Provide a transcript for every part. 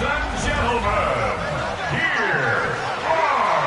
and gentlemen, here are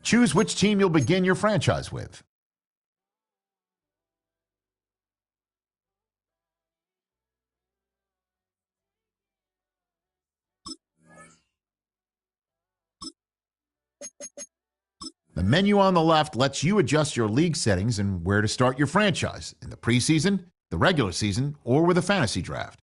Choose which team you'll begin your franchise with. The menu on the left lets you adjust your league settings and where to start your franchise in the preseason, the regular season, or with a fantasy draft.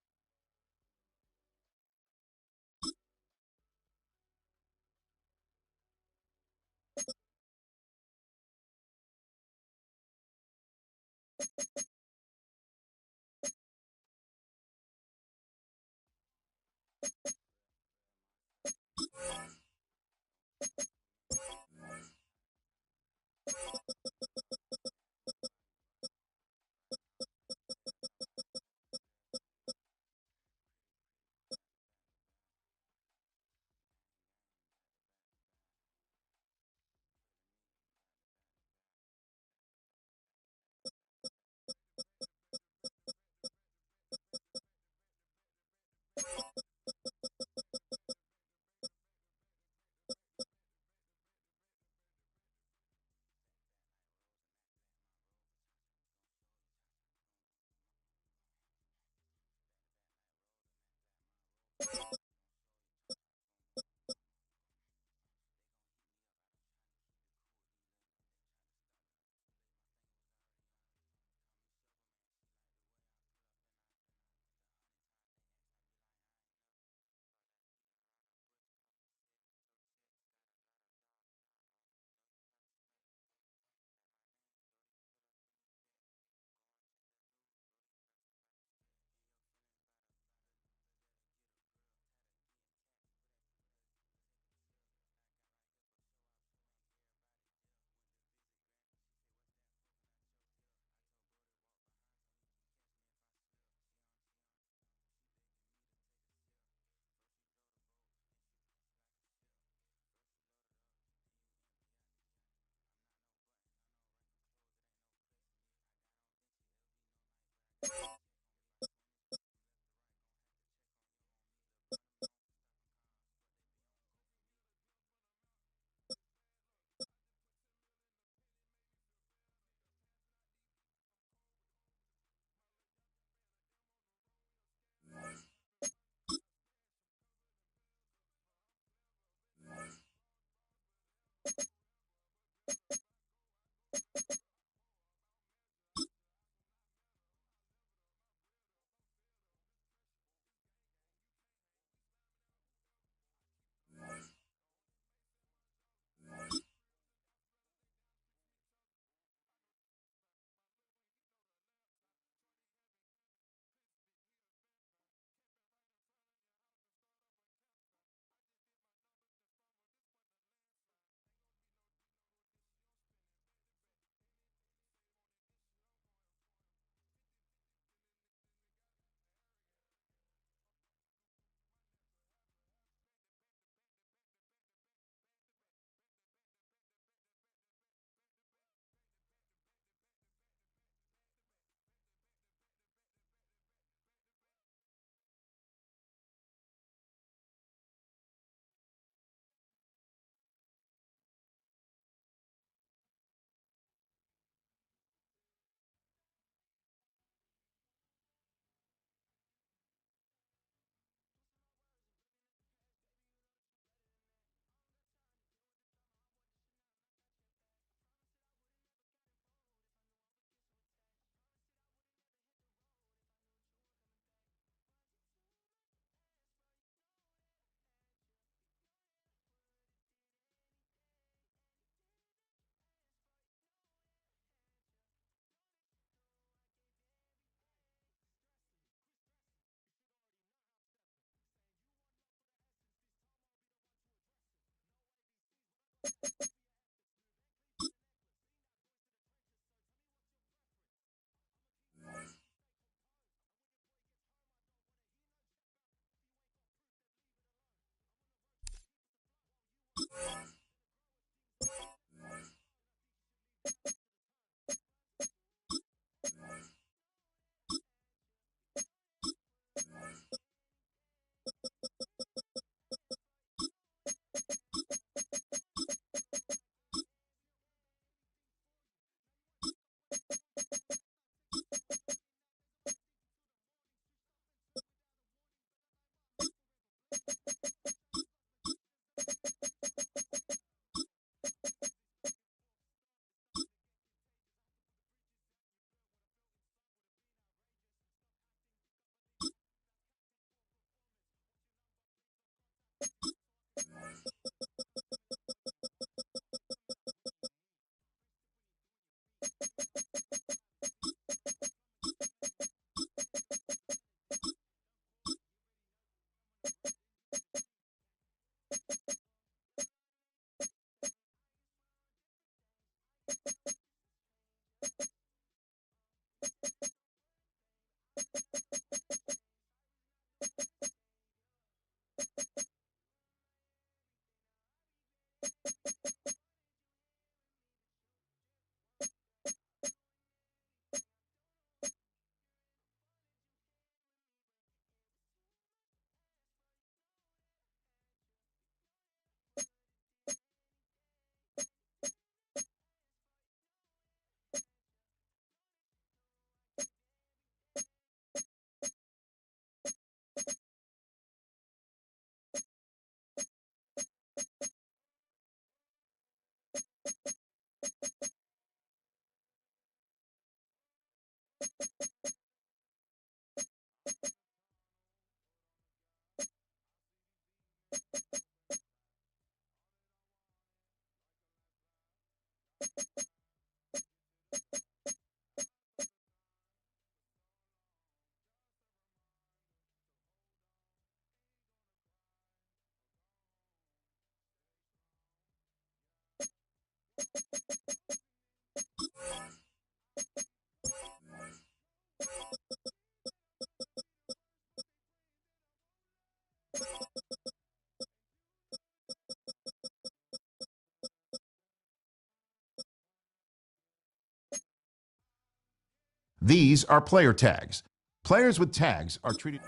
These are player tags. Players with tags are treated.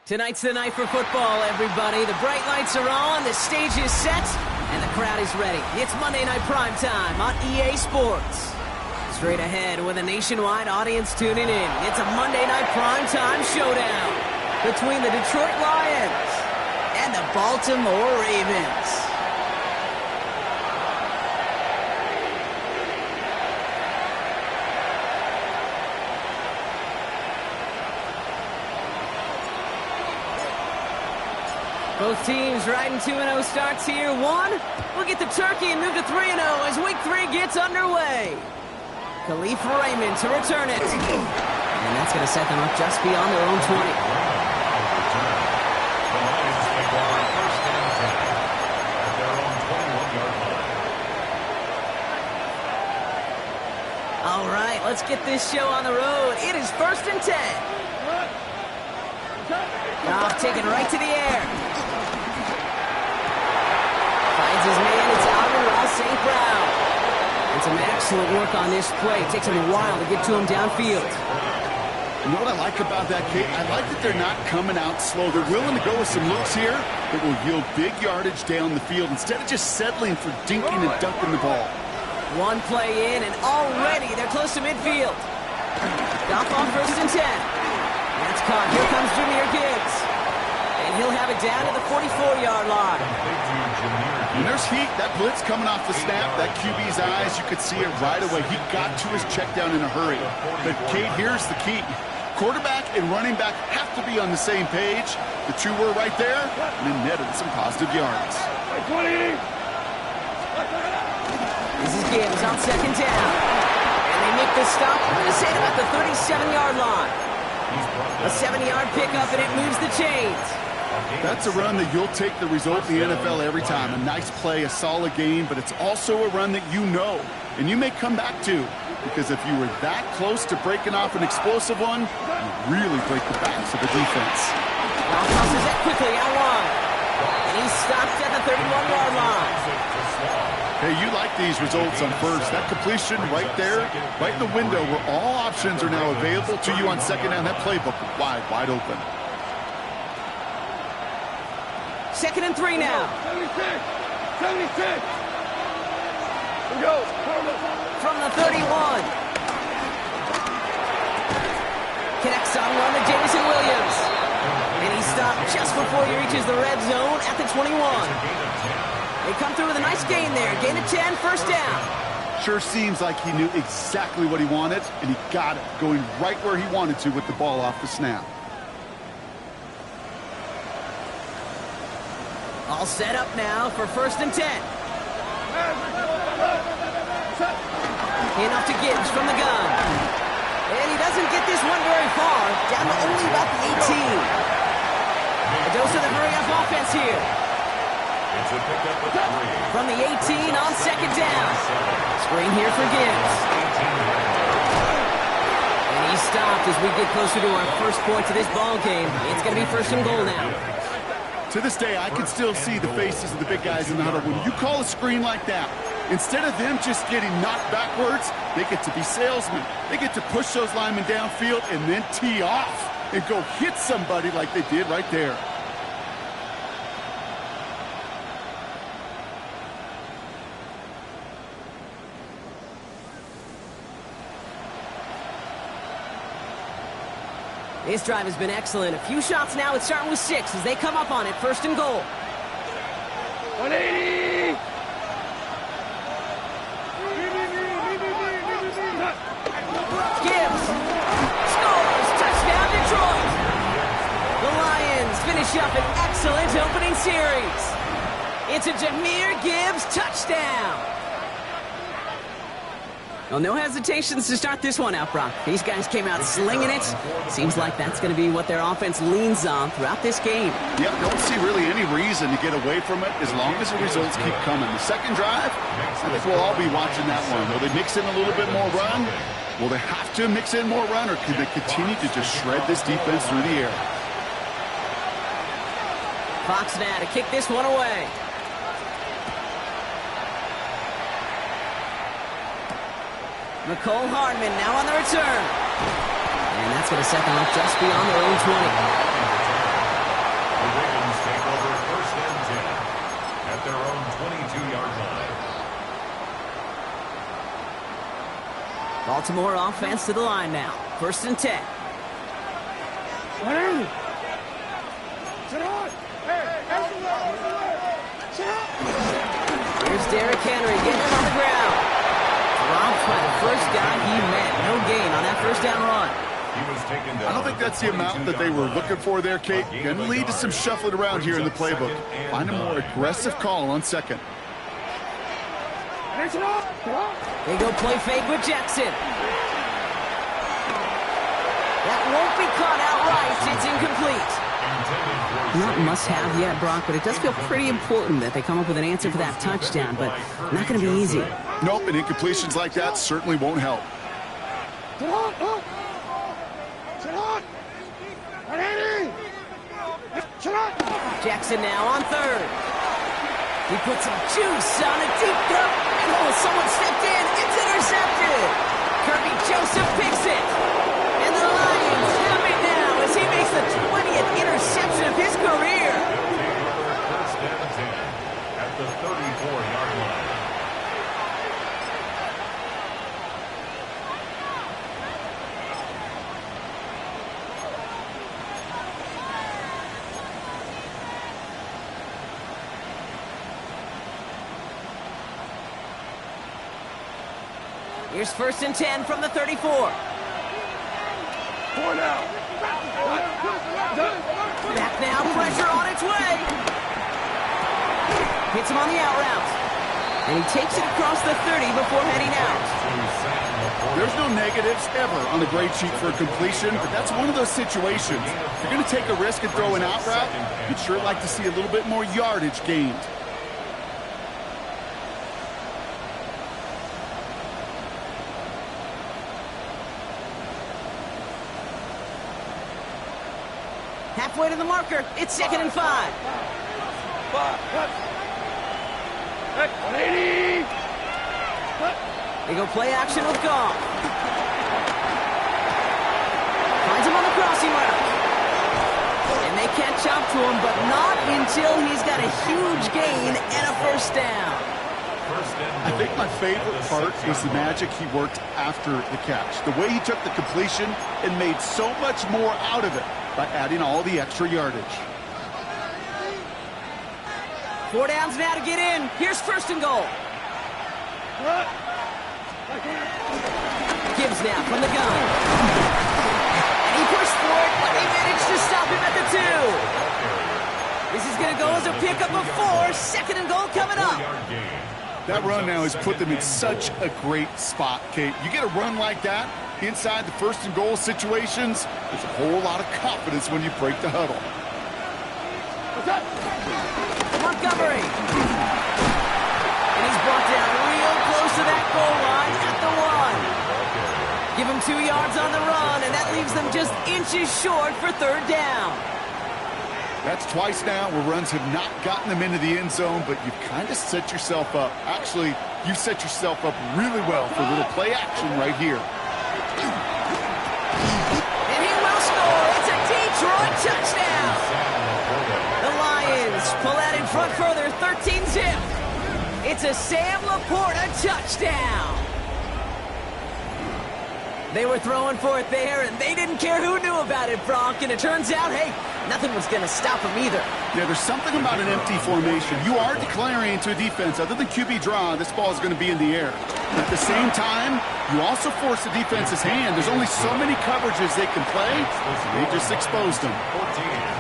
Tonight's the night for football, everybody. The bright lights are on, the stage is set, and the crowd is ready. It's Monday Night Primetime on EA Sports. Straight ahead with a nationwide audience tuning in, it's a Monday Night Primetime showdown between the Detroit Lions and the Baltimore Ravens. Both teams riding 2-0 starts here. We'll get the turkey and move to 3-0 as Week 3 gets underway. Khalif Raymond to return it. And that's going to set them up just beyond their own 20. The Lions take over first and 10 at their own 21-yard line. All right, let's get this show on the road. It is first and 10. Goff taken right to the air. Finds his man, it's Allen St. Brown. And some excellent work on this play. It takes him a while to get to him downfield. You know what I like about that, Kate? I like that they're not coming out slow. They're willing to go with some looks here that will yield big yardage down the field instead of just settling for dinking and dunking the ball. One play in, and already they're close to midfield. Goff on first and 10. That's caught. Here comes Jahmyr Gibbs. And he'll have it down to the 44-yard line. And there's heat. That blitz coming off the snap, that QB's eyes, you could see it right away. He got to his check down in a hurry. But, Kate, here's the key. Quarterback and running back have to be on the same page. The two were right there, and then netted some positive yards. This is Gibbs on second down. And they make the stop. I'm going to say about the 37-yard line. A 7-yard pickup, and it moves the chains. That's a run that you'll take the result in the NFL every time. A nice play, a solid game, but it's also a run that you know, and you may come back to, because if you were that close to breaking off an explosive one, you really break the backs of the defense. Now tosses it quickly out wide. And he's stopped at the 31-yard line. Hey, you like these results on first. That completion right there, right in the window where all options are now available to you on second down. That playbook wide open. Second and 3 now. 76. We go. From the 31. Connects on one to Jameson Williams. And he stopped just before he reaches the red zone at the 21. They come through with a nice gain there. Gain of 10, first down. Sure seems like he knew exactly what he wanted, and he got it, going right where he wanted to with the ball off the snap. All set up now for first and 10. Enough to Gibbs from the gun. And he doesn't get this one very far, down to only about the 18. A dose of the hurry-up offense here. It's a pickup of 3. From the 18 on second down. Screen here for Gibbs. And he stopped as we get closer to our first point to this ball game. It's going to be first and goal now. To this day, I can still see the faces of the big guys in the huddle. When you call a screen like that, instead of them just getting knocked backwards, they get to be salesmen. They get to push those linemen downfield and then tee off and go hit somebody like they did right there. This drive has been excellent. A few shots now. It's starting with 6 as they come up on it. First and goal. 180! Gibbs scores. Touchdown, Detroit. The Lions finish up an excellent opening series. It's a Jahmyr Gibbs touchdown. Well, no hesitations to start this one out, Brock. These guys came out slinging it. Seems like that's going to be what their offense leans on throughout this game. Yep, don't see really any reason to get away from it as long as the results keep coming. The second drive, I think we'll all be watching that one. Will they mix in a little bit more run? Will they have to mix in more run, or can they continue to just shred this defense through the air? Fox now to kick this one away. McCole Hardman now on the return. And that's going to set them up just beyond their own 20. The Ravens take over first and 10 at their own 22-yard line. Baltimore offense to the line now. First and 10. Here's Derrick Henry getting him on the ground. Dropped by the first guy he met. No gain on that first down run. He was taken down. I don't think that's the amount that they were looking for there, Kate. Going to lead to some shuffling around here in the playbook. Find a more aggressive call on second. They go play fake with Jackson. That won't be caught outright. It's incomplete. Not must-have yet, Brock, but it does feel pretty important that they come up with an answer for that touchdown, but not going to be easy. Nope, and incompletions like that certainly won't help. Jackson now on third. He puts some juice on a deep throw. Oh, someone stepped in. It's intercepted. Kirby Joseph picks it. And the Lions have it now as he makes the 20th interception of his career. First and 10 at the 34-yard line. Here's first and 10 from the 34. Back now, pressure on its way. Hits him on the out route. And he takes it across the 30 before heading out. There's no negatives ever on the grade sheet for a completion, but that's one of those situations. If you're going to take a risk and throw an out route, you'd sure like to see a little bit more yardage gained. Halfway to the marker. It's second and 5. They go play action with Goff. Finds him on the crossing route. And they catch up to him, but not until he's got a huge gain and a first down. First I think my favorite part was the magic he worked after the catch. The way he took the completion and made so much more out of it by adding all the extra yardage. 4 downs now to get in. Here's first and goal. Gibbs now from the gun. And he pushed for it, but they managed to stop him at the 2. This is going to go as a pickup of 4. Second and goal coming up. That run now has put them in such a great spot, Kate. You get a run like that inside the first and goal situations, there's a whole lot of confidence when you break the huddle. Montgomery. And he's brought down real close to that goal line at the 1. Give him 2 yards on the run, and that leaves them just inches short for third down. That's twice now where runs have not gotten them into the end zone, but you've kind of set yourself up. Actually, you've set yourself up really well for a little play action right here. And he will score. It's a Detroit touchdown. The Lions pull out in front further, 13-zip. It's a Sam Laporta touchdown. They were throwing for it there, and they didn't care who knew about it, Bronk. And it turns out, hey, nothing was going to stop them either. Yeah, there's something about an empty formation. You are declaring to a defense, other than QB draw, this ball is going to be in the air. At the same time, you also force the defense's hand. There's only so many coverages they can play. They just exposed them.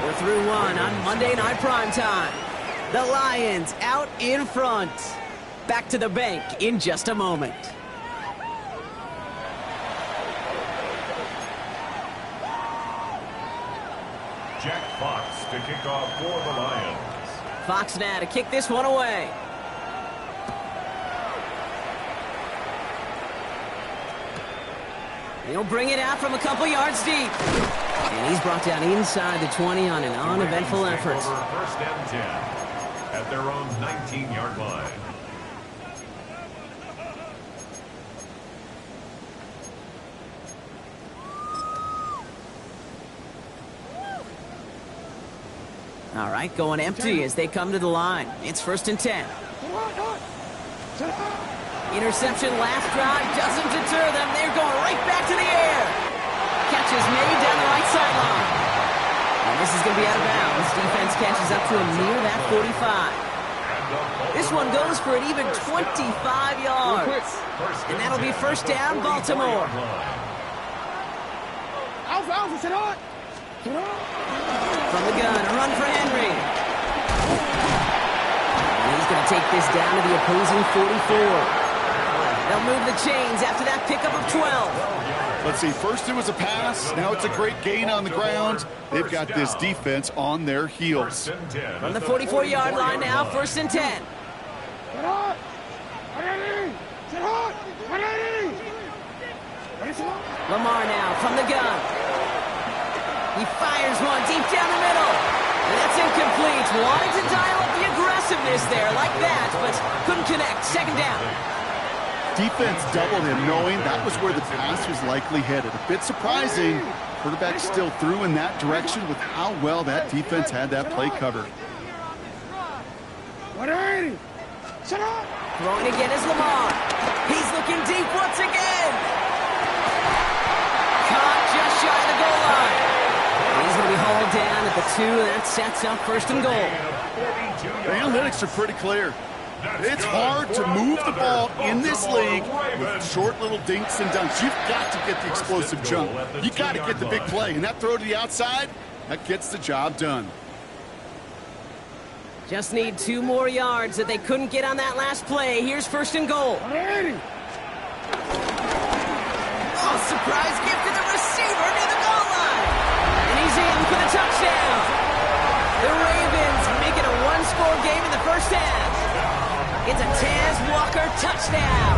We're through 1 on Monday Night Primetime. The Lions out in front. Back to the bank in just a moment. Jack Fox to kick off for the Lions. Fox now to kick this one away. He'll bring it out from a couple yards deep. And he's brought down inside the 20 on an uneventful effort. Over first and 10 at their own 19-yard line. All right, going empty as they come to the line. It's first and 10. Interception last drive doesn't deter them. They're going right back to the air. Catch is made down the right sideline. And this is going to be out of bounds. Defense catches up to him near that 45. This one goes for an even 25 yards. And that'll be first down, Baltimore. From the gun, a run for Henry. And he's going to take this down to the opposing 44. They'll move the chains after that pickup of 12. Let's see, first it was a pass, now it's a great gain on the ground. They've got this defense on their heels. From the 44-yard line now, first and 10. Lamar now from the gun. He fires one deep down the middle. And that's incomplete. Wanted to dial up the aggressiveness there like that, but couldn't connect. Second down. Defense doubled him, knowing that was where the pass was likely headed. A bit surprising. Quarterback still threw in that direction with how well that defense had that play covered. Throwing again is Lamar. He's looking deep once again. Caught just shy of the goal line. He's going to be hauled down at the 2, and that sets up first and goal. The analytics are pretty clear. It's hard to move the ball in this league with short little dinks and dunks. You've got to get the explosive jump. You've got to get the big play. And that throw to the outside, that gets the job done. Just need 2 more yards that they couldn't get on that last play. Here's first and goal. Oh, surprise gift to the receiver near the goal line. And he's in for the touchdown. The Ravens make it a 1-score game in the first half. It's a Taz Walker touchdown.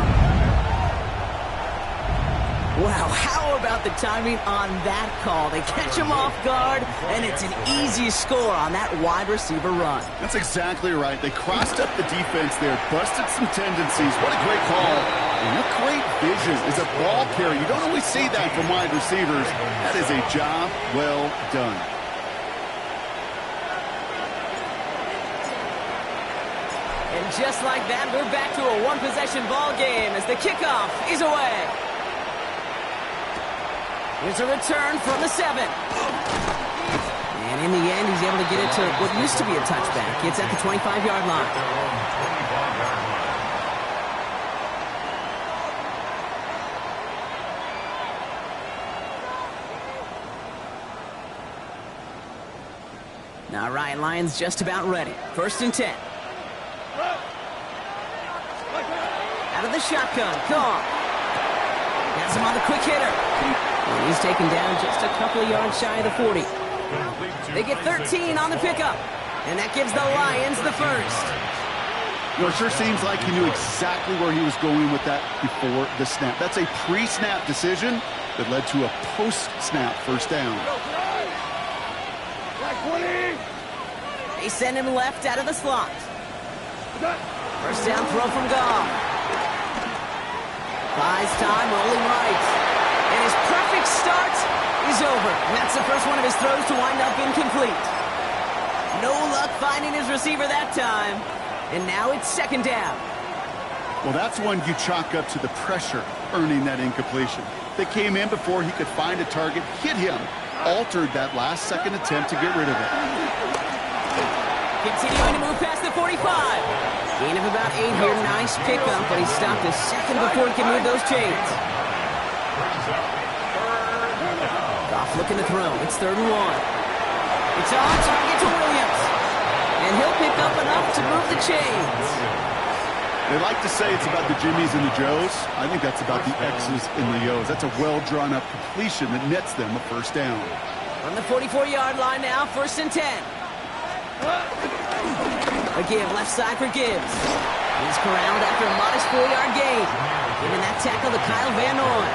Wow, how about the timing on that call? They catch him off guard, and it's an easy score on that wide receiver run. That's exactly right. They crossed up the defense there, busted some tendencies. What a great call. And what great vision is a ball carrier. You don't always see that from wide receivers. That is a job well done. And just like that, we're back to a one-possession ball game as the kickoff is away. Here's a return from the 7. And in the end, he's able to get it to what used to be a touchback. It's at the 25-yard line. All right, Lions just about ready. 1st and 10. Out of the shotgun, Carr. Has him on the quick hitter. And he's taken down just a couple of yards shy of the 40. They get 13 on the pickup. And that gives the Lions the first. You know, it sure seems like he knew exactly where he was going with that before the snap. That's a pre-snap decision that led to a post-snap first down. They send him left out of the slot. First down throw from Goff. Buys time, rolling right. And his perfect start is over. And that's the first one of his throws to wind up incomplete. No luck finding his receiver that time. And now it's 2nd down. Well, that's one you chalk up to the pressure earning that incompletion. They came in before he could find a target, hit him, altered that last-second attempt to get rid of it. Continuing to move past the 45. Gain of about 8 here. Nice pickup, but he stopped a second before he could move those chains. Goff looking to throw. It's 3rd and 1. It's on target to Williams. And he'll pick up enough to move the chains. They like to say it's about the Jimmies and the Joes. I think that's about the X's and the O's. That's a well-drawn-up completion that nets them a first down. On the 44-yard line now, 1st and 10. A give left side for Gibbs. He's corralled after a modest 4-yard gain. Giving that tackle to Kyle Van Noy.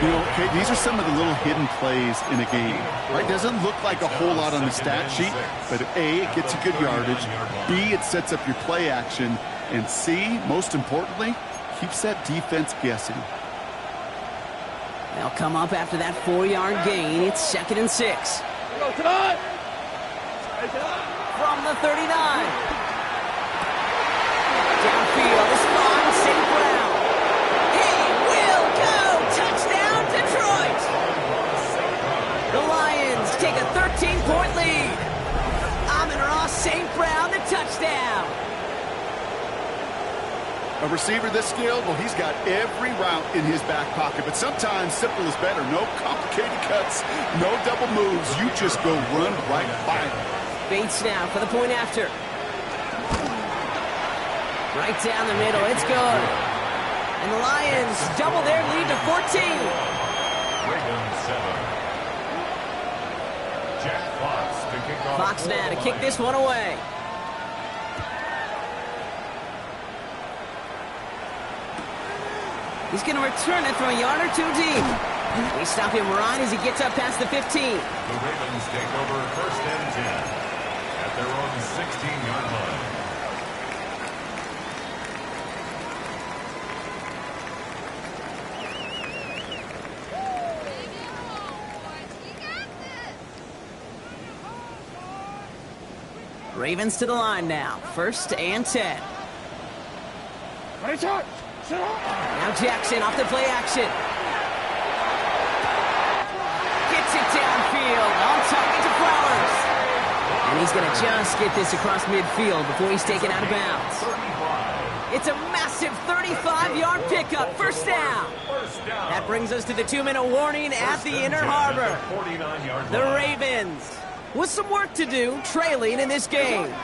You know, okay, these are some of the little hidden plays in a game. Right? Doesn't look like a whole lot on the stat sheet, but A, it gets you good yardage. B, it sets up your play action. And C, most importantly, keeps that defense guessing. They'll come up after that 4-yard gain. It's 2nd and 6. From the 39. Downfield is fine. St. Brown. He will go. Touchdown, Detroit. The Lions take a 13-point lead. Amon-Ra St. Brown, the touchdown. A receiver this skilled, well, he's got every route in his back pocket, but sometimes simple is better. No complicated cuts, no double moves. You just go run right by him. Bates now for the point after. Right down the middle, it's good. And the Lions double their lead to 14. Ravens 7. Jack Fox to kick off. Fox now to kick this one away. He's going to return it from a yard or 2 deep. We stop him right as he gets up past the 15. The Ravens take over 1st and 10 at their own 16-yard line. Ravens to the line now. 1st and 10. Now Jackson off the play action. Gets it downfield. On target to Flowers. And he's going to just get this across midfield before he's taken out of bounds. It's a massive 35-yard pickup. First down. That brings us to the 2-minute warning at the Inner Harbor. The Ravens with some work to do, trailing in this game.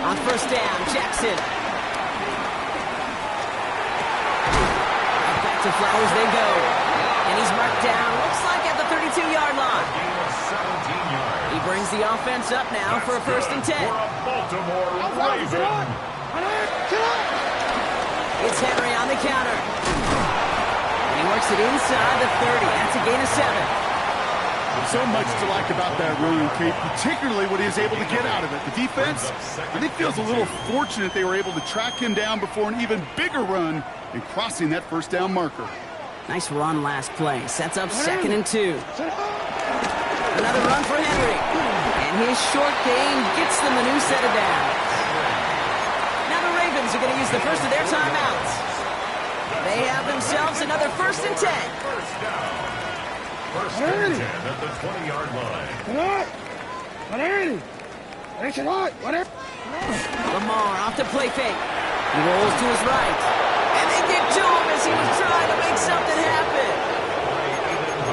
On first down, Jackson. Back to Flowers they go. And he's marked down, looks like at the 32-yard line. He brings the offense up now for a 1st and 10. Baltimore Ravens. It's Henry on the counter. And he works it inside the 30. That's a gain of 7. So much to like about that run, Kate, particularly what he was able to get out of it. The defense, I think, feels a little fortunate they were able to track him down before an even bigger run and crossing that first down marker. Nice run last play. Sets up 2nd and 2. Another run for Henry. And his short gain gets them a new set of downs. Now the Ravens are going to use the first of their timeouts. They have themselves another 1st and 10. First down. First and 10 at the 20-yard line. Lamar off to play fake. He rolls to his right. And they get to him as he was trying to make something happen.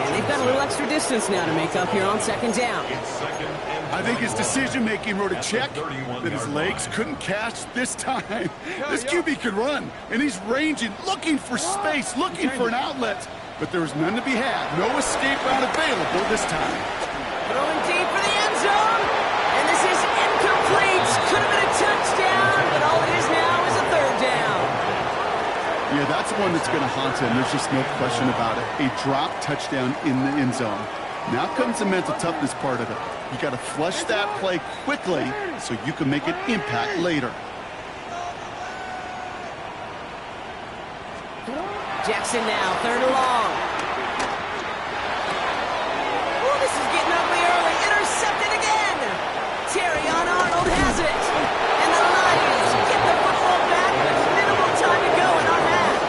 And they've got a little extra distance now to make up here on 2nd down. I think his decision-making wrote a check that his legs couldn't catch this time. This QB could run, and he's ranging, looking for space, looking for an outlet. But there was none to be had. No escape route available this time. Throwing deep for the end zone. And this is incomplete. Could have been a touchdown, but all it is now is a 3rd down. Yeah, that's one that's going to haunt him. There's just no question about it. A drop touchdown in the end zone. Now comes the mental toughness part of it. You got to flush that play quickly so you can make an impact later. Jackson now, 3rd and long. Oh, this is getting ugly early. Intercepted again. Terry on Arnold has it. And the Lions get the football back with minimal time to go in our half.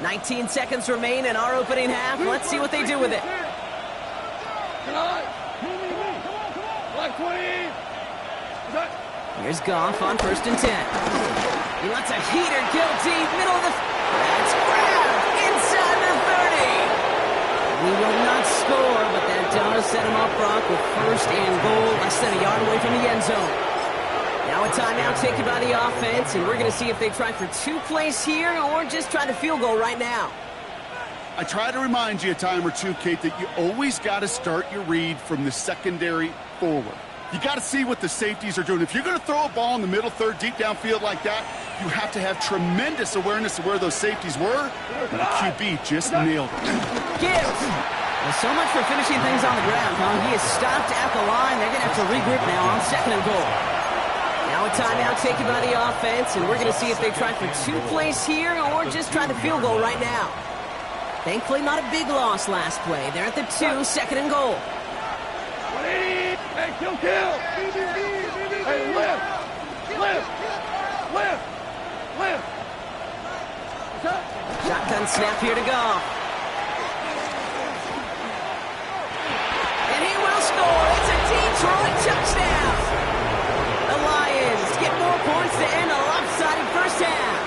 19 seconds remain in our opening half. Let's see what they do with it. Here's Goff on 1st and 10. He lets a heater go deep, middle of the... That's grabbed inside the 30. We will not score, but that does set him up, Brock, with 1st and goal, less than a yard away from the end zone. Now a timeout taken by the offense, and we're going to see if they try for 2 plays here or just try the field goal right now. I try to remind you a time or two, Kate, that you always got to start your read from the secondary forward. You got to see what the safeties are doing. If you're going to throw a ball in the middle third, deep downfield like that, you have to have tremendous awareness of where those safeties were. And the QB just nailed it. Gibbs. Well, so much for finishing things on the ground, huh? He is stopped at the line. They're going to have to regroup now on 2nd and goal. Now a timeout taken by the offense, and we're going to see if they try for 2 plays here or just try the field goal right now. Thankfully, not a big loss last play. They're at the 2, 2nd and goal. Hey, kill! Hey, lift! Shotgun snap here to Goff. And he will score. It's a Detroit touchdown. The Lions get more points to end a lopsided first half.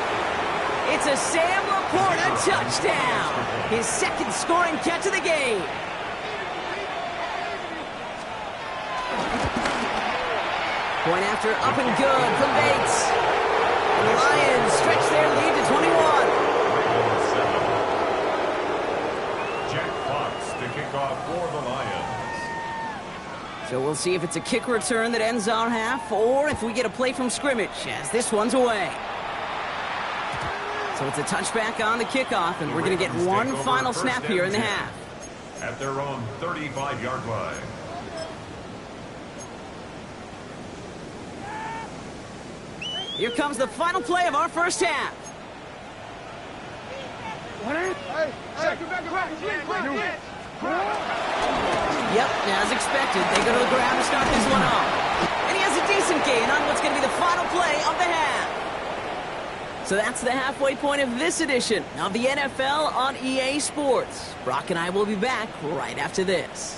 It's a Sam Laporta touchdown. His 2nd scoring catch of the game. Point after up and good from Bates. And the Lions stretch their lead to 21. Jack Fox to kick off for the Lions. So we'll see if it's a kick return that ends our half or if we get a play from scrimmage as this one's away. So it's a touchback on the kickoff, and we're going to get one final snap here in the half. At their own 35-yard line. Here comes the final play of our first half. Yep, as expected, they go to the ground to start this one off. And he has a decent gain on what's going to be the final play of the half. So that's the halfway point of this edition of the NFL on EA Sports. Brock and I will be back right after this.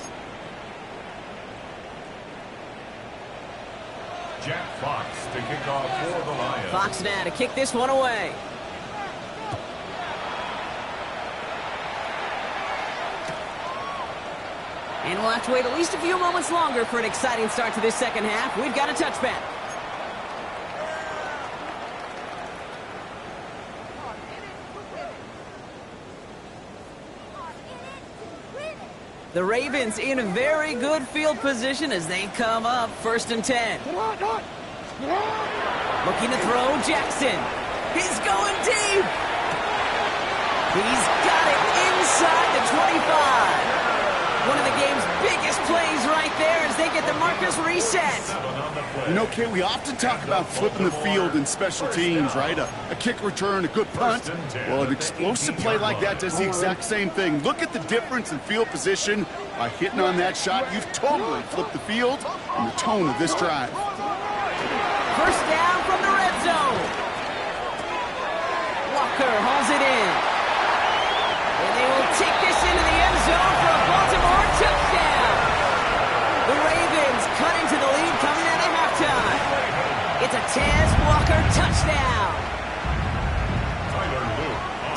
Jack Fox to kick off for the Lions. Fox now to kick this one away. And we'll have to wait at least a few moments longer for an exciting start to this second half. We've got a touchback. The Ravens in a very good field position as they come up 1st and 10. Looking to throw, Jackson. He's going deep. He's got it inside the 25. One of the game's biggest plays right there as they get the markers reset. You know, Kay, we often talk about flipping the field in special teams, right? A kick return, a good punt. Well, an explosive play like that does the exact same thing. Look at the difference in field position. By hitting on that shot, you've totally flipped the field and the tone of this drive. 1st down from the red zone. Walker hauls it in. And they will take this into the end zone for a Baltimore touchdown. The Ravens cut into the lead coming out of halftime. It's a Tez Walker touchdown.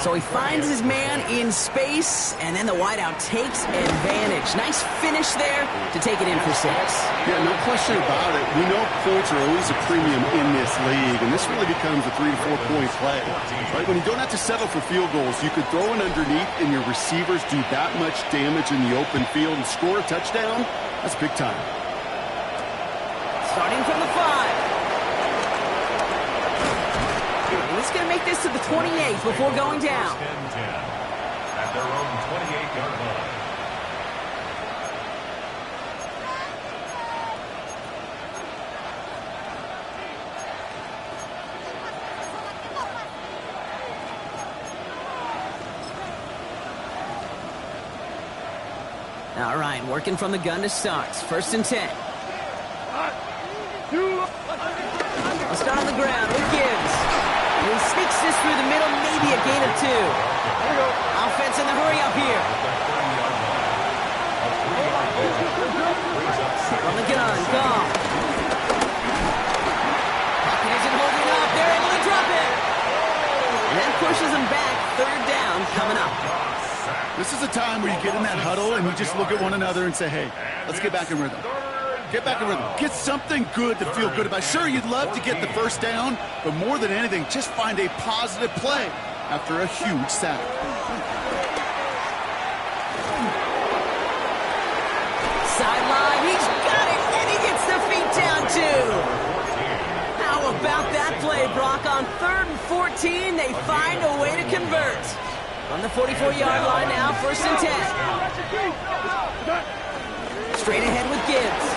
So he finds his man in space, and then the wideout takes advantage. Nice finish there to take it in for 6. Yeah, no question about it. We know points are always a premium in this league, and this really becomes a 3 to 4 point play. Right? When you don't have to settle for field goals, you could throw it underneath, and your receivers do that much damage in the open field and score a touchdown. That's big time. Starting from the 5. He's going to make this to the 28 before going down. 1st and 10 at their own 28-yard line. All right, working from the gun to start. 1st and 10. We'll start on the ground with Gibbs. And he sneaks this through the middle, maybe a gain of 2. Offense in the hurry up here. From the gun, Goff. Pocket isn't holding up. They're able to drop it. And that pushes them back. 3rd down coming up. This is a time where you get in that huddle and you just look at one another and say, hey, let's get back in rhythm. Get back in rhythm. Get something good to feel good about. Sure, you'd love to get the 1st down, but more than anything, just find a positive play after a huge sack. Sideline, he's got it, and he gets the feet down too. How about that play, Brock? On 3rd and 14, they find a way to convert. On the 44-yard line now, 1st and 10. Straight ahead with Gibbs.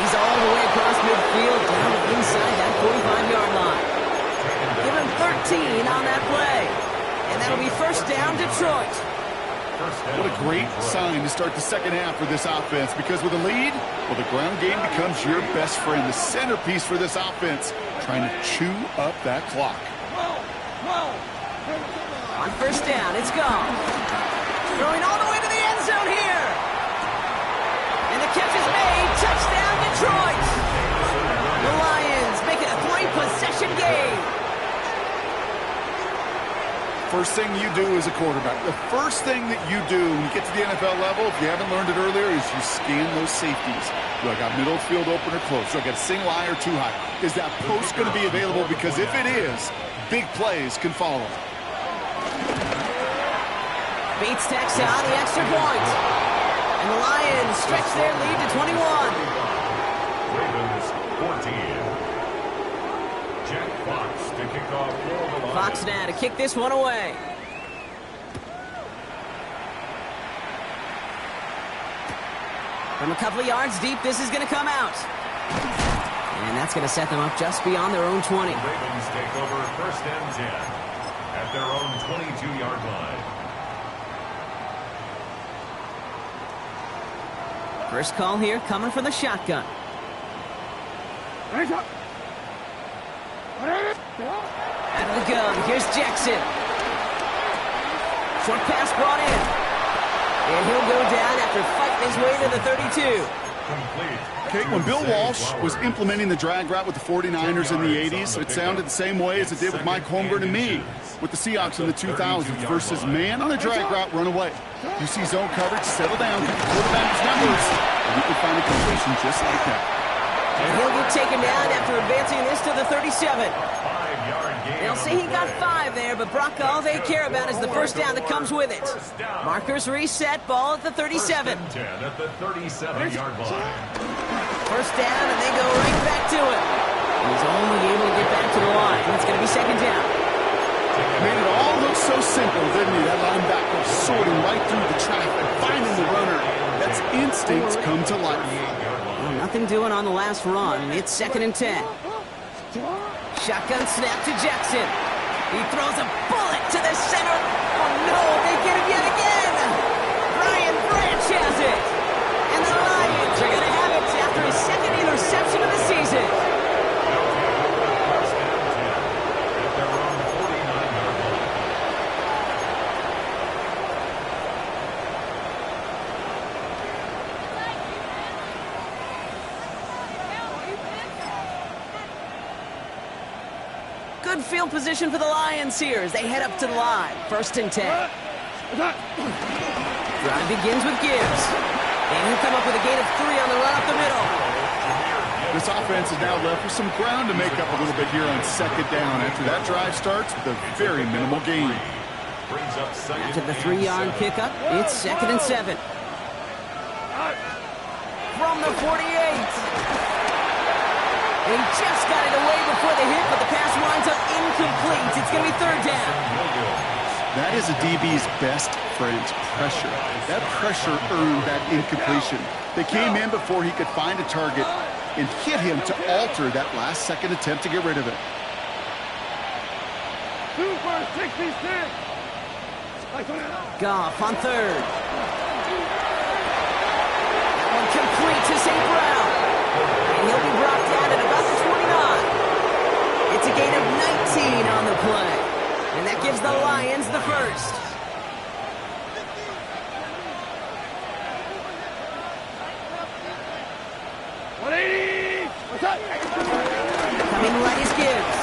He's all the way across midfield, down inside that 45-yard line. Give him 13 on that play. And that'll be 1st down, Detroit. What a great sign to start the second half for this offense, because with a lead, well, the ground game becomes your best friend, the centerpiece for this offense, trying to chew up that clock. On 1st down, it's gone. Throwing all the way to the end zone here. And the catch is made. Touchdown, Detroit. The Lions make it a 3-possession game. First thing you do as a quarterback, the first thing that you do when you get to the NFL level, if you haven't learned it earlier, is you scan those safeties. Do I got middle field open or close? Do I got a single high or too high? Is that post going to be available? Because if it is, big plays can follow. Bates tacks out the extra point. And the Lions stretch their lead to 21. Ravens 14. Jack Fox to kick off for the Lions. Fox now to kick this one away. From a couple of yards deep, this is going to come out. And that's going to set them up just beyond their own 20. Ravens take over 1st and 10 at their own 22-yard line. First call here coming from the shotgun. Out of the gun, here's Jackson. Short pass brought in. And he'll go down after fighting his way to the 32. Okay, when Bill Walsh was implementing the drag route with the 49ers in the 80s, it sounded the same way as it did with Mike Holmgren and me with the Seahawks in the 2000s versus man on a drag route, run away. You see zone coverage, settle down, get the quarterback's numbers, and you can find a completion just like that. And he'll get taken down after advancing this to the 37. 5-yard They'll say he got 5 there, but Brock, all they care about is the first down that comes with it. Markers reset, ball at the 37. 10 at the 37-yard line. First down, and they go right back to it. He's only able to get back to the line. It's going to be second down. Made it all look so simple, didn't he? That linebacker sorting right through the traffic, finding the runner. That's instincts come to life. Well, nothing doing on the last run. It's second and 10. Shotgun snap to Jackson. He throws a bullet to the center. Oh, no, they get him yet again. Brian Branch has it. And the Lions are going to have it after his second interception of the season. First and 10 at their own 49-yard line. Good field position for the Lions here as they head up to the line. First and 10. Drive begins with Gibbs. And he'll come up with a gain of 3 on the run up the middle. This offense is now left with some ground to make up a little bit here on second down after that drive starts with a very minimal gain. Brings up second. After the 3-yard pickup, it's second and 7. From the 48. He just got it away before the hit, but the pass winds up incomplete. It's going to be third down. That is a DB's best friend, pressure. That pressure earned that incompletion. They came in before he could find a target and hit him to alter that last-second attempt to get rid of it. 2 for 66. Goff on third. That one complete to St. Brown. And he'll be brought down at about the 29. It's a gain of 19 on the play. And that gives the Lions the first. Coming right is Gibbs.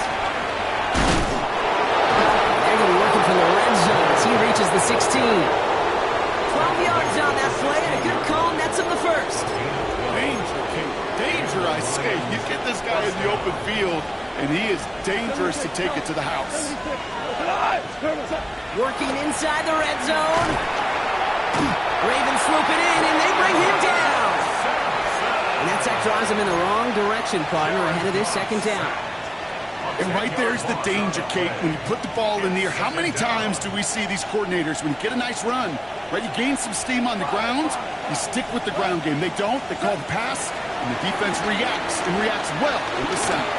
They're going to be working from the red zone as he reaches the 16. 12 yards on that play, and a good call nets him the first. Danger, King. Danger, I say. You get this guy in the open field, and he is dangerous to take it to the house. Working inside the red zone. Ravens swooping in, and they bring him down. And that sack drives him in the wrong direction, partner, ahead of this second down. And right there's the danger, Kate. When you put the ball in the air, how many times do we see these coordinators, when you get a nice run, right, you gain some steam on the ground, you stick with the ground game. They don't. They call the pass, and the defense reacts, and reacts well with the sack.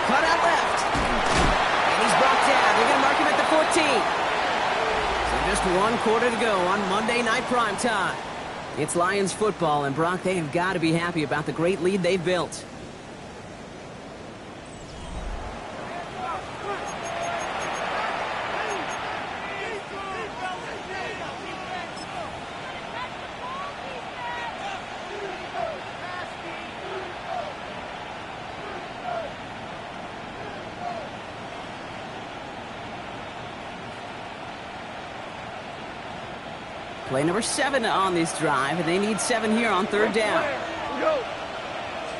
Cut out left. And he's brought down. They're going to mark him at the 14. So just 1 quarter to go on Monday Night Primetime. It's Lions football, and Brock, they have got to be happy about the great lead they've built. Play number 7 on this drive, and they need 7 here on third down.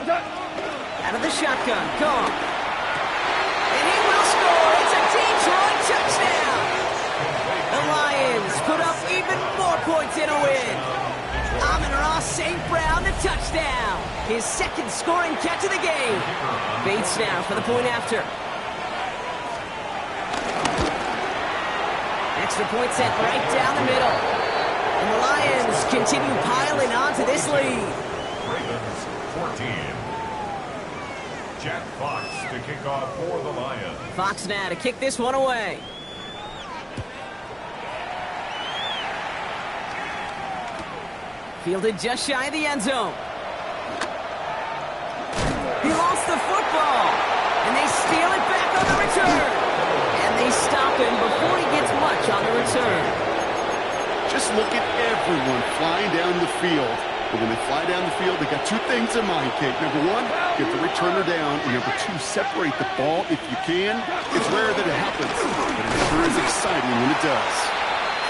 Out of the shotgun, Cobb. And he will score. It's a Detroit touchdown. The Lions put up even more points in a win. Amon-Ra St. Brown, the touchdown. His second scoring catch of the game. Bates now for the point after. Extra point sent right down the middle. And the Lions continue piling on to this lead. Ravens 14. Jack Fox to kick off for the Lions. Fox now to kick this one away. Fielded just shy of the end zone. He lost the football. And they steal it back on the return. And they stop him before he gets much on the return. Just look at everyone flying down the field. But when they fly down the field, they got 2 things in mind, Kate. Number 1, get the returner down. And number 2, separate the ball if you can. It's rare that it happens, but it sure is exciting when it does.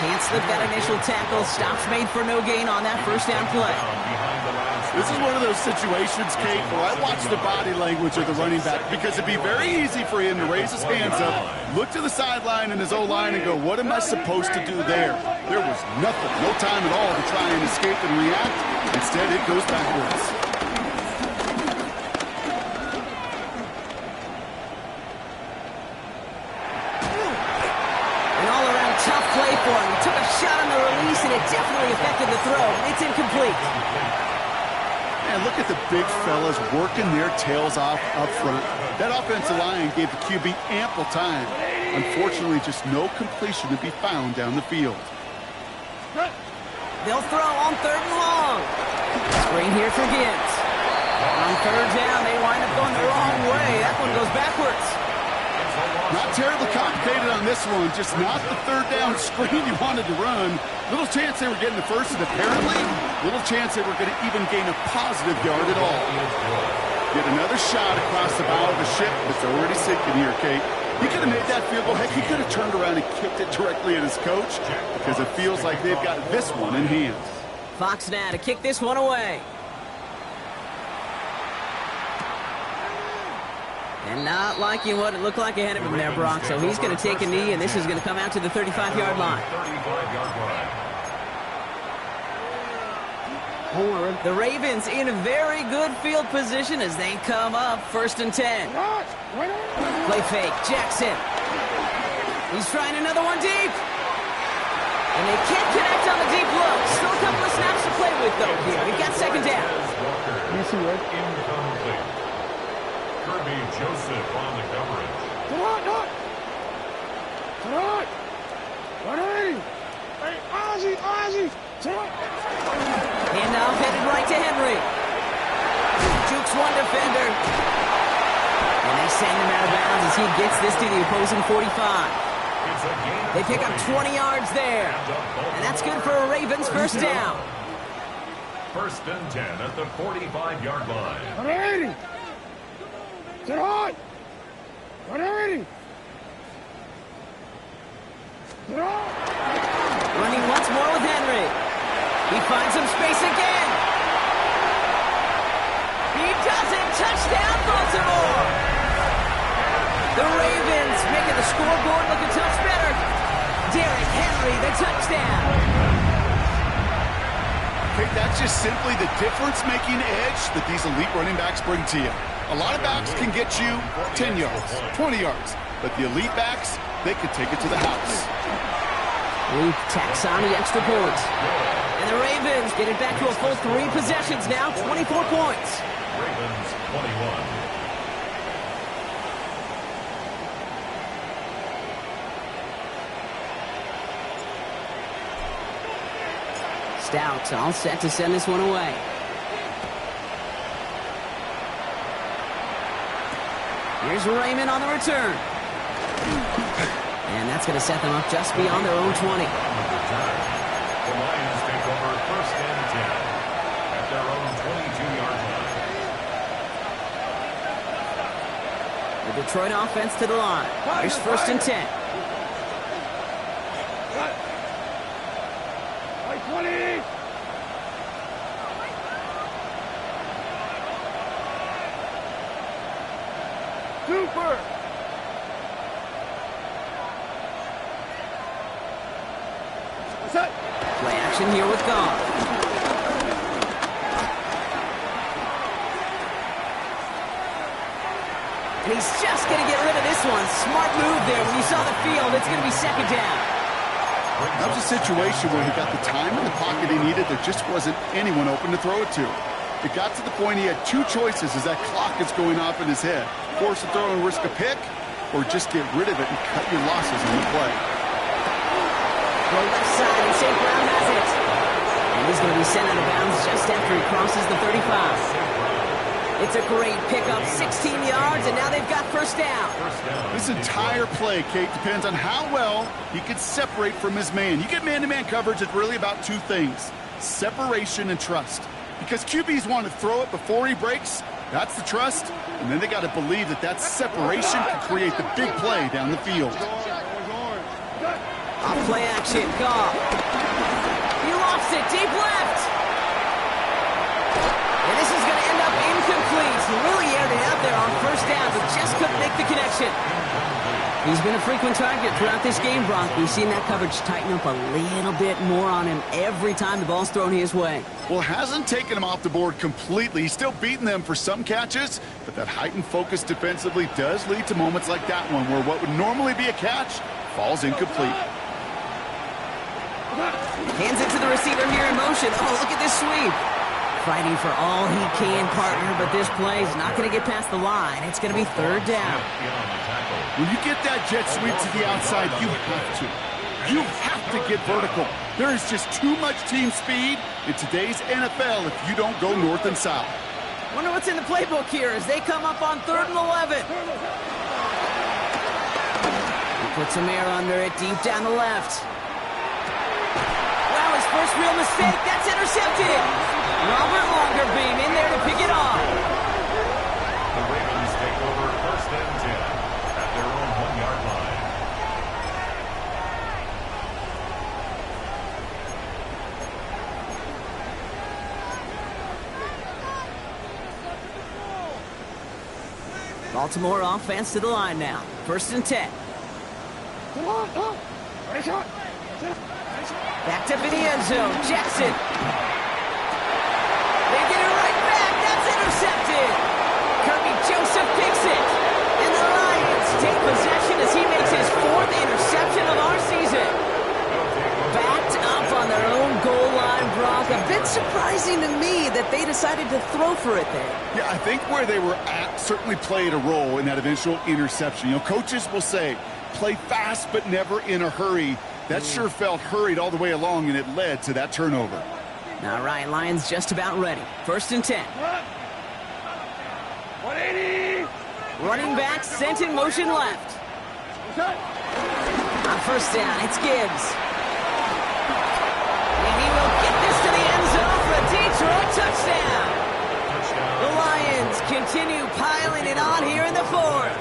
Can't slip that initial tackle. Stops made for no gain on that first down play. Behind the line This is one of those situations, Kate, where I watch the body language of the running back because it'd be very easy for him to raise his hands up, look to the sideline in his O-line and go, what am I supposed to do there? There was nothing, no time at all to try and escape and react. Instead, it goes backwards. An all-around tough play for him. He took a shot on the release, and it definitely affected the throw. It's incomplete. And look at the big fellas working their tails off up front. That offensive line gave the QB ample time. Unfortunately, just no completion to be found down the field. They'll throw on 3rd and long. Screen here for Gibbs. On 3rd down, they wind up going the wrong way. That one goes backwards. Not terribly complicated on this one, just not the 3rd down screen you wanted to run. Little chance they were getting the first, and apparently, little chance they were going to even gain a positive yard at all. Get another shot across the bow of the ship that's already sinking here, Kate. He could have made that field goal. Heck, he could have turned around and kicked it directly at his coach because it feels like they've got this one in hand. Fox now to kick this one away. And not liking what it looked like ahead of him there, Brock. So he's going to take a knee, and this is going to come out to the 35-yard line. 35-yard line. The Ravens in a very good field position as they come up 1st and 10. Play fake, Jackson. He's trying another one deep. And they can't connect on the deep look. Still a couple of snaps to play with, though, here. We've got 2nd down. Incomplete. Kirby Joseph on the coverage. Handoff headed right to Henry. Jukes one defender. And they send him out of bounds as he gets this to the opposing 45. They pick up 20 yards there. And that's good for a Ravens 1st down. 1st and 10 at the 45-yard line. Running once more with Henry. He finds some space again. He does it. Touchdown, Baltimore. The Ravens making the scoreboard look a touch better. Derrick Henry, the touchdown. Okay, that's just simply the difference-making edge that these elite running backs bring to you. A lot of backs can get you 10 yards, 20 yards, but the elite backs, they could take it to the house. Luke tacks on the extra point. And the Ravens get it back to a full 3 possessions now, 24 points. Ravens 21. Stout all set to send this one away. Here's Raymond on the return. And that's going to set them up just beyond their own 20. The Lions take over 1st and 10 at their own 22-yard line. The Detroit offense to the line. Here's 1st and 10. Super! Play action here with Goff. And he's just going to get rid of this one. Smart move there. When you saw the field, it's going to be 2nd down. That was a situation where he got the time in the pocket he needed. There just wasn't anyone open to throw it to. It got to the point he had 2 choices as that clock is going off in his head. Force a throw and risk a pick, or just get rid of it and cut your losses on the play. Go left side, and St. Brown has it. And he's going to be sent out of bounds just after he crosses the 35. It's a great pickup, 16 yards, and now they've got 1st down. This entire play, Kate, depends on how well he can separate from his man. You get man-to-man coverage, it's really about 2 things, separation and trust. Because QBs want to throw it before he breaks, that's the trust, and then they got to believe that that separation can create the big play down the field. Off play action, Goff. He lost it, deep left. complete. He really aired it out there on first down, but just couldn't make the connection. He's been a frequent target throughout this game, Brock. We've seen that coverage tighten up a little bit more on him every time the ball's thrown his way. Well, hasn't taken him off the board completely. He's still beating them for some catches, but that heightened focus defensively does lead to moments like that one where what would normally be a catch falls incomplete. Hands it to the receiver here in motion. Oh, look at this sweep. Fighting for all he can, partner, but this play is not going to get past the line. It's going to be third down. When you get that jet sweep to the outside, you have to. You have to get vertical. There is just too much team speed in today's NFL if you don't go north and south. Wonder what's in the playbook here as they come up on 3rd and 11. He puts some air under it deep down the left. Wow, his first real mistake. That's intercepted. Robert Longerbeam in there to pick it off. The Ravens take over 1st and 10 at their own 1-yard line. Baltimore offense to the line now. 1st and 10. Backed up in the end zone. Jackson. They get it right back. That's intercepted. Kirby Joseph picks it. And the Lions take possession as he makes his 4th interception of our season. Backed up on their own goal line, Brock. A bit surprising to me that they decided to throw for it there. Yeah, I think where they were at certainly played a role in that eventual interception. You know, coaches will say, play fast but never in a hurry. That sure felt hurried all the way along, and it led to that turnover. All right, Lions just about ready. 1st and 10. 180. Running back sent in motion left. On 1st down, it's Gibbs. And he will get this to the end zone for a Detroit touchdown. The Lions continue piling it on here in the 4th.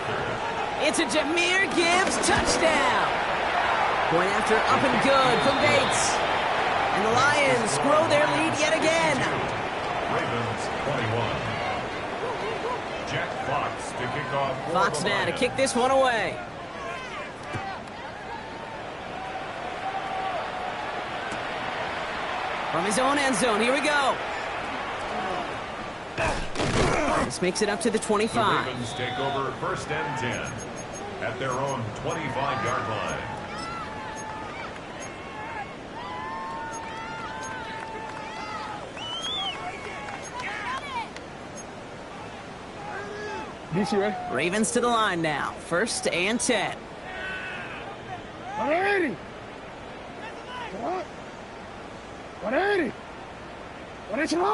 It's a Jahmyr Gibbs touchdown. Point after up and good from Bates. And the Lions grow their lead yet again. Ravens 21. Jack Fox to kick off. Fox now to kick this one away. From his own end zone, here we go. This makes it up to the 25. The Ravens take over 1st and 10 at their own 25-yard line. DC, right? Ravens to the line now. 1st and 10. 180. 180. 180.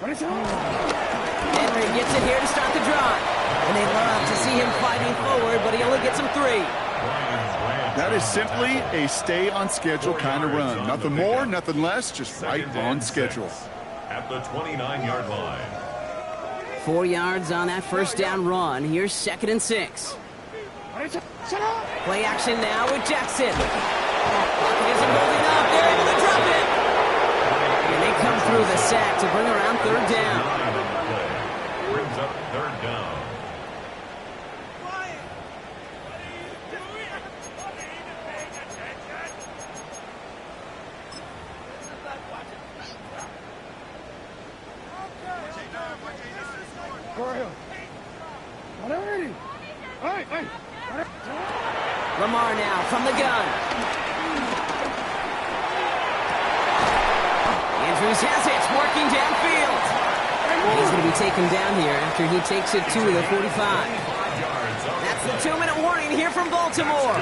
Henry gets it here to start the drive. And they love to see him fighting forward, but he only gets him 3. That is simply a stay-on-schedule kind of run. Nothing more, nothing less, just right on schedule. At the 29-yard line. 4 yards on that 1st down run. Here's 2nd and 6. Play action now with Jackson. Isn't holding up. They're able to drop it. And they come through the sack to bring around 3rd down. Brings up 3rd down. Lamar now from the gun. Andrews has it, working downfield. He's going to be taken down here after he takes it to the 45. That's the 2-minute warning here from Baltimore.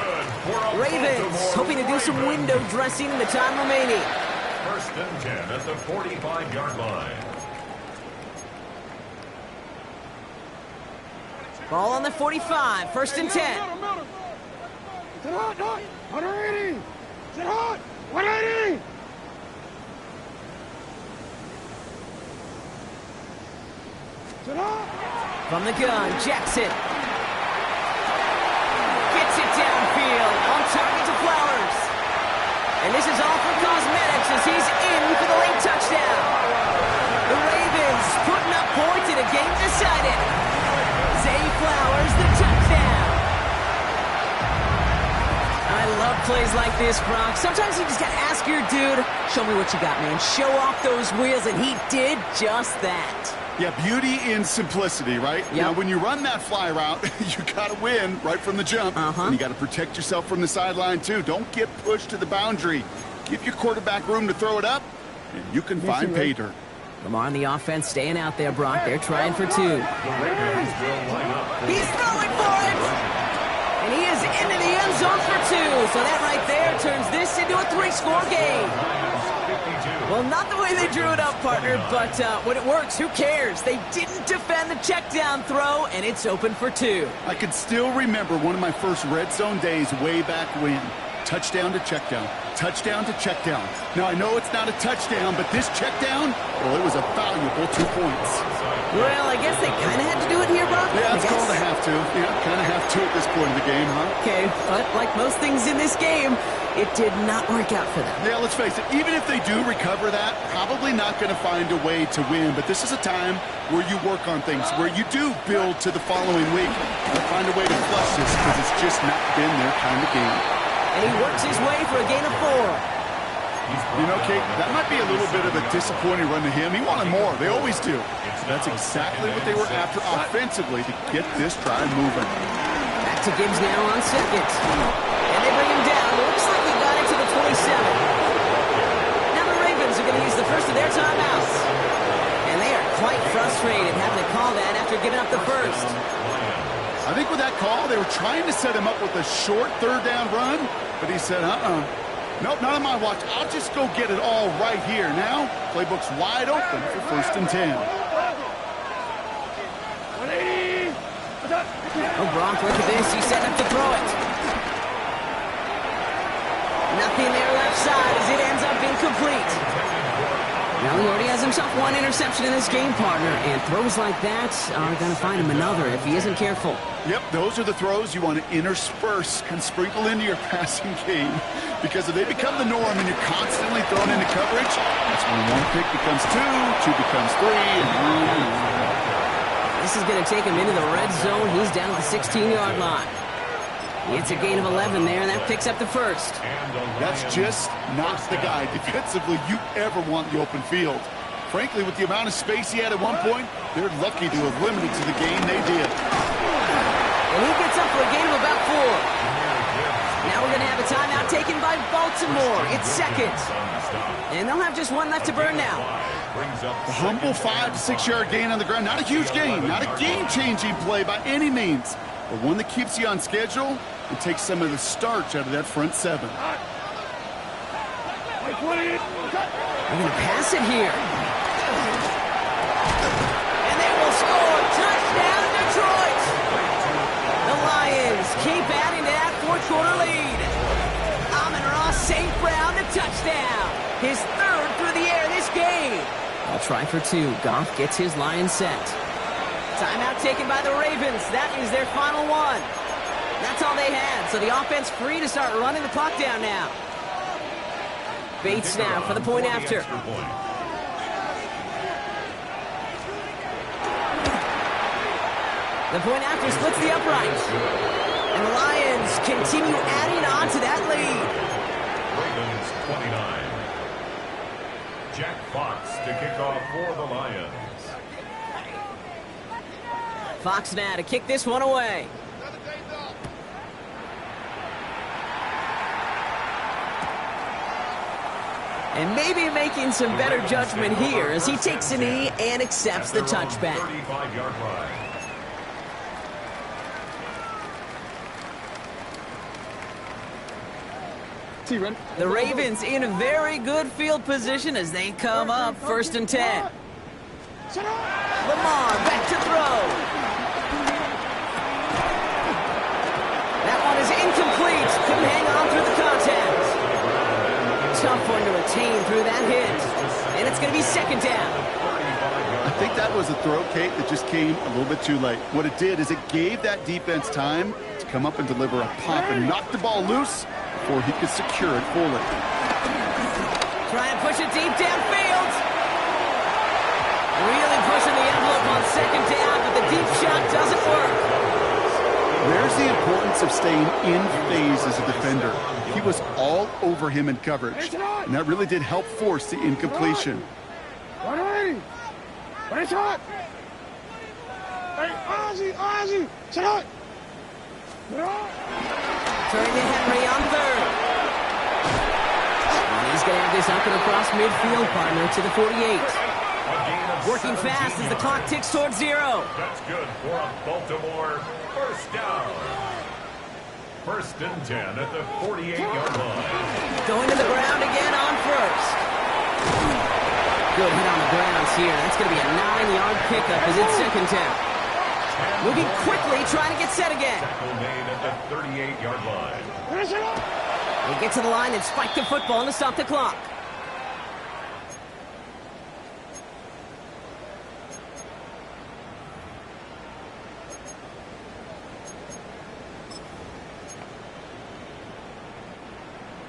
Ravens hoping to do some window dressing in the time remaining. 1st and 10 at the 45-yard line. Ball on the 45, 1st and 10. 180. 180. From the gun, Jackson. Gets it downfield, on target to Flowers. And this is all for cosmetics as he's in for the late touchdown. plays like this, Brock. Sometimes you just got to ask your dude, show me what you got, man. Show off those wheels, and he did just that. Yeah, beauty in simplicity, right? Yep. Now, when you run that fly route, you got to win right from the jump. And you got to protect yourself from the sideline, too. Don't get pushed to the boundary. Give your quarterback room to throw it up, and you can find pay dirt. Lamar on the offense staying out there, Brock. They're trying for 2. He's throwing for it! And he is into the end zone for 2. So that right there turns this into a 3-score game. Well, not the way they drew it up, partner, but when it works, who cares? They didn't defend the check down throw, and it's open for 2. I can still remember one of my first red zone days way back when. Touchdown to check down. Touchdown to check down. Now, I know it's not a touchdown, but this check down, well, it was a valuable 2 points. Well, I guess they kind of had to do it here, Brock. Yeah, it's called a have to. Yeah, kind of have to at this point in the game, huh? Okay, but like most things in this game, it did not work out for them. Yeah, let's face it, even if they do recover that, probably not going to find a way to win. But this is a time where you work on things, where you do build to the following week and find a way to flush this because it's just not been their kind of game. And he works his way for a gain of 4. You know, Kate, that might be a little bit of a disappointing run to him. He wanted more. They always do. That's exactly what they were after offensively to get this drive moving. Back to Gibbs now on 2nd. And they bring him down. Looks like he got it to the 27. Now the Ravens are going to use the first of their timeouts. And they are quite frustrated having to call that after giving up the first. I think with that call, they were trying to set him up with a short 3rd down run, but he said, nope, not on my watch. I'll just go get it all right here. Now, playbook's wide open for 1st and 10. Oh, Brock, look at this. He's setting up to throw it. Nothing there left side as it ends up incomplete. Now he already has himself 1 interception in this game, partner, and throws like that are going to find him another if he isn't careful. Yep, those are the throws you want to intersperse and sprinkle into your passing game. Because if they become the norm and you're constantly thrown into coverage, that's when 1 pick becomes 2, 2 becomes 3, and This is going to take him into the red zone. He's down at the 16-yard line. It's a gain of 11 there, and that picks up the first. That's just not the guy defensively you ever want the open field. Frankly, with the amount of space he had at one point, they're lucky to have limited to the game they did. And he gets up for a gain of about 4. Now we're going to have a timeout taken by Baltimore. It's 2nd. And they'll have just 1 left to burn now. The humble 5 to 6 yard gain on the ground. Not a huge gain, not a game-changing play by any means, but one that keeps you on schedule and takes some of the starch out of that front 7. They're going to pass it here. And they will score. Touchdown, Detroit. The Lions keep adding to that 4th-quarter lead. Amon-Ra St. Brown to touchdown. His 3rd through the air this game. I'll try for 2. Goff gets his line set. Timeout taken by the Ravens. That is their final 1. That's all they had, so the offense free to start running the clock down now. Bates now for the point after. The point after splits the upright. And the Lions continue adding on to that lead. Ravens 29. Jack Fox to kick off for the Lions. Fox now to kick this one away. And maybe making some better judgment here as he takes a knee and accepts the touchback. 35-yard line. The Ravens in a very good field position as they come up 1st and 10. Lamar back to throw. That one is incomplete. Couldn't hang on through the contact. Tough one to retain through that hit. And it's going to be 2nd down. I think that was a throw, Kate, that just came a little bit too late. What it did is it gave that defense time to come up and deliver a pop and knock the ball loose before he could secure it fully. Try and push it deep downfield. Really pushing the envelope on 2nd down, but the deep shot doesn't work. There's the importance of staying in phase as a defender. He was all over him in coverage, and that really did help force the incompletion. 180. What is hot? Hey, Ozzy, sit hot. Turning to Henry on third. And he's going to have this up and across midfield, partner, to the 48. Working fast as the clock ticks towards 0. That's good for a Baltimore first down. First and 10 at the 48-yard line. Going to the ground again on first. Good hit on the grounds here. That's going to be a 9-yard pickup as it's second down. Moving quickly, trying to get set again. Tackle made at the 38-yard line. They get to the line and spike the football to stop the clock.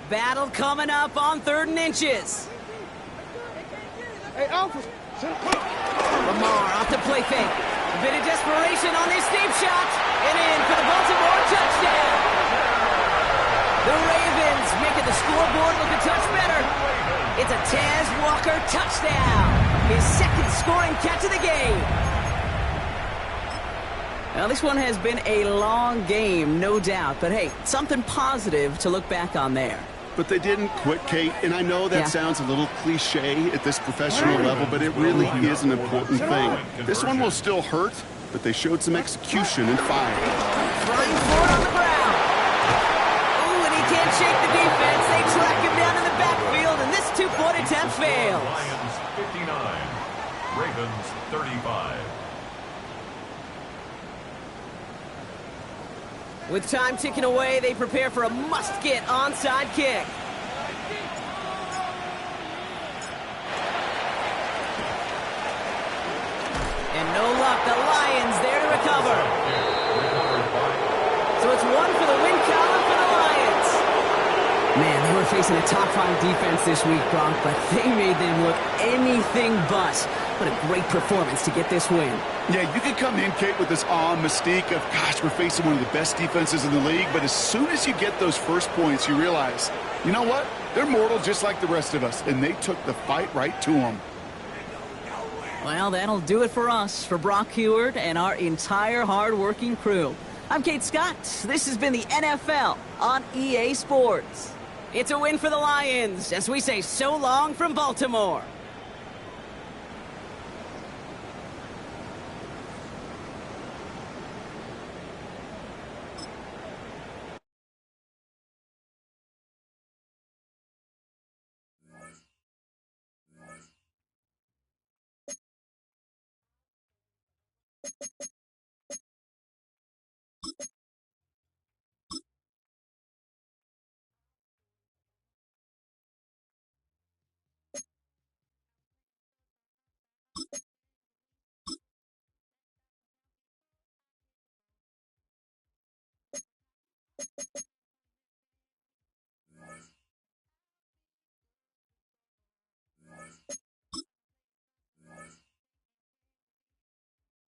Battle coming up on 3rd and inches. Hey, Alpha, sit hot. Lamar off the play fake. A bit of desperation on this deep shot. And in for the Baltimore touchdown. The Ravens making the scoreboard look a touch better. It's a Taz Walker touchdown. His second scoring catch of the game. Now, this one has been a long game, no doubt. But, hey, something positive to look back on there. But they didn't quit, Kate, and I know that sounds a little cliche at this professional level, but it really is an important thing. This one will still hurt, but they showed some execution and fire. Flying forward on the ground. Ooh, and he can't shake the defense. They track him down in the backfield, and this two-point attempt fails. Lions 59, Ravens 35. With time ticking away, they prepare for a must-get onside kick. And no luck, the Lions there to recover. So it's one for the win column for the Lions. Man, they were facing a top-5 defense this week, Gronk, but they made them look anything but. What a great performance to get this win. Yeah, you could come in, Kate, with this awe and mystique of, gosh, we're facing one of the best defenses in the league, but as soon as you get those first points, you realize, you know what? They're mortal just like the rest of us, and they took the fight right to them. Well, that'll do it for us, for Brock Heward and our entire hard-working crew. I'm Kate Scott. This has been the NFL on EA Sports. It's a win for the Lions, as we say so long from Baltimore.